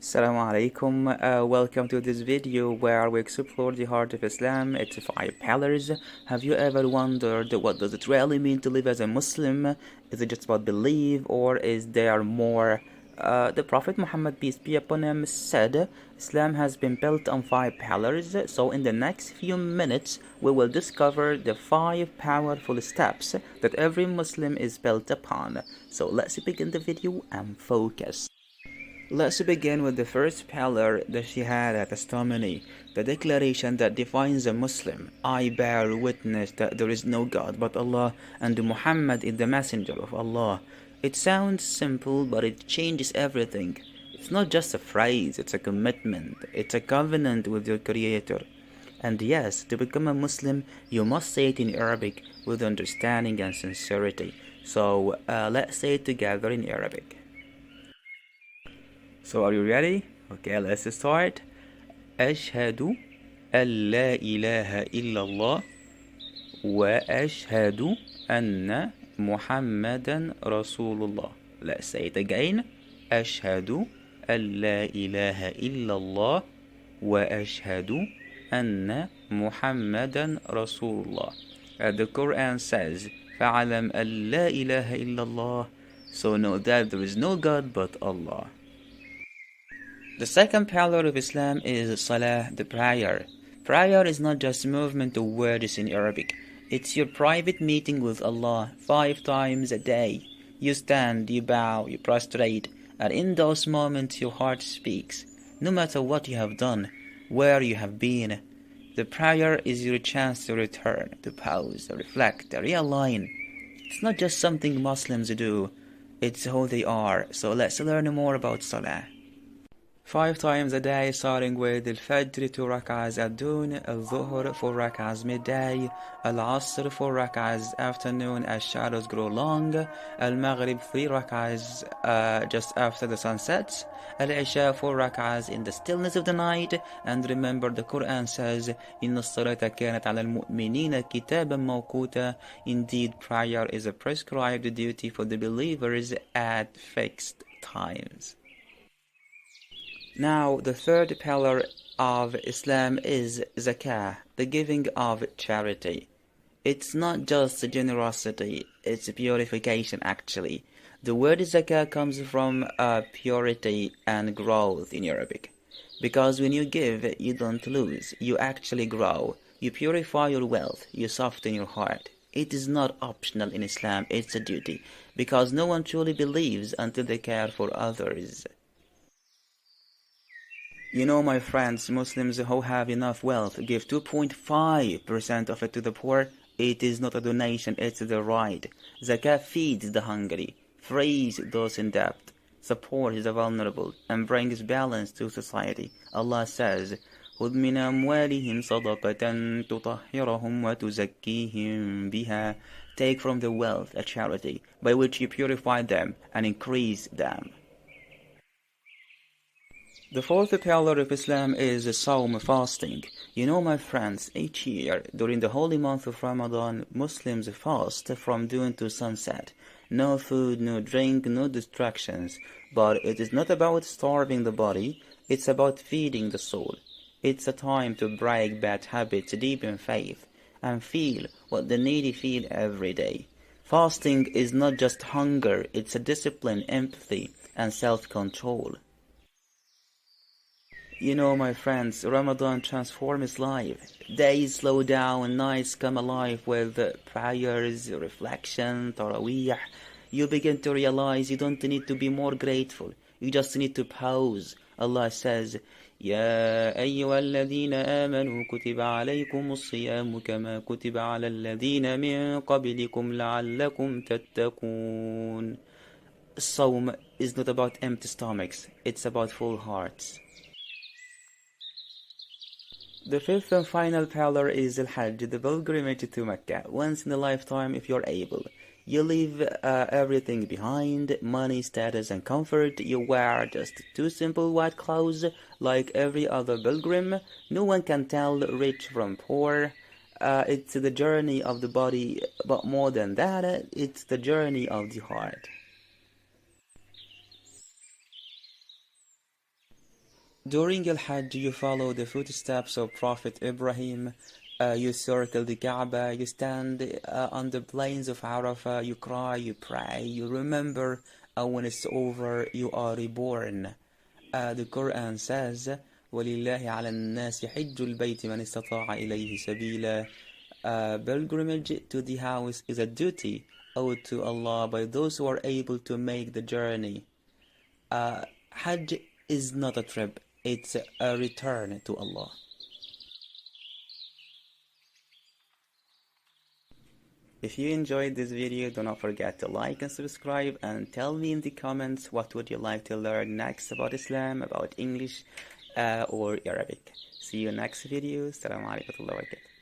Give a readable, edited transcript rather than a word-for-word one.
Assalamu alaikum. Welcome to this video where we explore the heart of Islam. It's 5 pillars. Have you ever wondered what does it really mean to live as a Muslim? Is it just about belief or is there more? The Prophet Muhammad, peace be upon him, said Islam has been built on 5 pillars. So in the next few minutes we will discover the 5 powerful steps that every Muslim is built upon. So let's begin the video and focus. Let's begin with the first pillar, the Shahada testimony, the declaration that defines a Muslim. I bear witness that there is no God but Allah and Muhammad is the messenger of Allah. It sounds simple, but it changes everything. It's not just a phrase, it's a commitment. It's a covenant with your Creator. And yes, to become a Muslim, you must say it in Arabic with understanding and sincerity. So let's say it together in Arabic. So are you ready? Okay, let's start. أشهد أن لا إله إلا الله وأشهد أن محمدا رسول الله. Let's say it again. أشهد أن لا إله إلا الله وأشهد أن محمدا رسول الله. The Quran says فَعَلَمْ أَن لَا إِلَهَ إِلَّا اللَّهِ. So know that there is no God but Allah. The second pillar of Islam is Salah, the prayer. Prayer is not just movement of words in Arabic. It's your private meeting with Allah 5 times a day. You stand, you bow, you prostrate, and in those moments your heart speaks. No matter what you have done, where you have been, the prayer is your chance to return, to pause, to reflect, to realign. It's not just something Muslims do, it's who they are. So let's learn more about Salah. 5 times a day, starting with Al-Fajr 2 rak'ahs at dawn, Al-Dhuhr 4 rak'ahs midday, Al-Asr 4 rak'ahs afternoon as shadows grow long, Al-Maghrib 3 rak'ahs just after the sun sets, Al-Isha 4 rak'ahs in the stillness of the night. And remember, the Quran says, إِنَّ الصَّلَاةَ كَانَتْ عَلَى الْمُؤْمِنِينَ كِتَابًا مَوْقُوتًا. Indeed, prayer is a prescribed duty for the believers at fixed times. Now, the third pillar of Islam is Zakah, the giving of charity. It's not just generosity, it's purification actually. The word Zakah comes from purity and growth in Arabic. Because when you give, you don't lose, you actually grow. You purify your wealth, you soften your heart. It is not optional in Islam, it's a duty. Because no one truly believes until they care for others. You know, my friends, Muslims who have enough wealth give 2.5% of it to the poor. It is not a donation, it's the right. Zakah feeds the hungry, frees those in debt, supports the vulnerable, and brings balance to society. Allah says, خُذْ مِنْ أَمْوَالِهِمْ صَدَقَةً تُطَهِّرُهُمْ وَتُزَكِّيهِمْ بِهَا. Take from the wealth a charity by which you purify them and increase them. The fourth pillar of Islam is Sawm, fasting. You know, my friends, each year during the holy month of Ramadan, Muslims fast from dawn to sunset. No food, no drink, no distractions. But it is not about starving the body, it's about feeding the soul. It's a time to break bad habits, deepen faith, and feel what the needy feel every day. Fasting is not just hunger, it's a discipline, empathy, and self-control. You know, my friends, Ramadan transforms life. Days slow down, nights come alive with prayers, reflection, taraweeh. You begin to realize you don't need to be more grateful. You just need to pause. Allah says, يَا أَيُّهَا الَّذِينَ آمَنُوا كُتِبَ عَلَيْكُمُ الصِّيَامُ كَمَا كُتِبَ عَلَى الَّذِينَ مِن قَبْلِكُمْ لَعَلَّكُمْ تَتَّقُونَ. Sawm is not about empty stomachs, it's about full hearts. The fifth and final pillar is Al-Hajj, the pilgrimage to Mecca. Once in a lifetime if you're able. You leave everything behind, money, status and comfort. You wear just 2 simple white clothes like every other pilgrim. No one can tell rich from poor. It's the journey of the body, but more than that, it's the journey of the heart. During Al-Hajj, you follow the footsteps of Prophet Ibrahim. You circle the Kaaba, you stand on the plains of Arafah, you cry, you pray, you remember, when it's over, you are reborn. The Quran says, وَلِلَّهِ عَلَى النَّاسِ حِجُّ الْبَيْتِ مَنِ اسْتَطَاعَ إِلَيْهِ سَبِيلًا. Pilgrimage to the house is a duty owed to Allah by those who are able to make the journey. Hajj is not a trip, it's a return to Allah. If you enjoyed this video, do not forget to like and subscribe, and tell me in the comments what would you like to learn next about Islam, about English or Arabic. See you next video. Assalamu alaikum wa rahmatullahi wa barakatuh.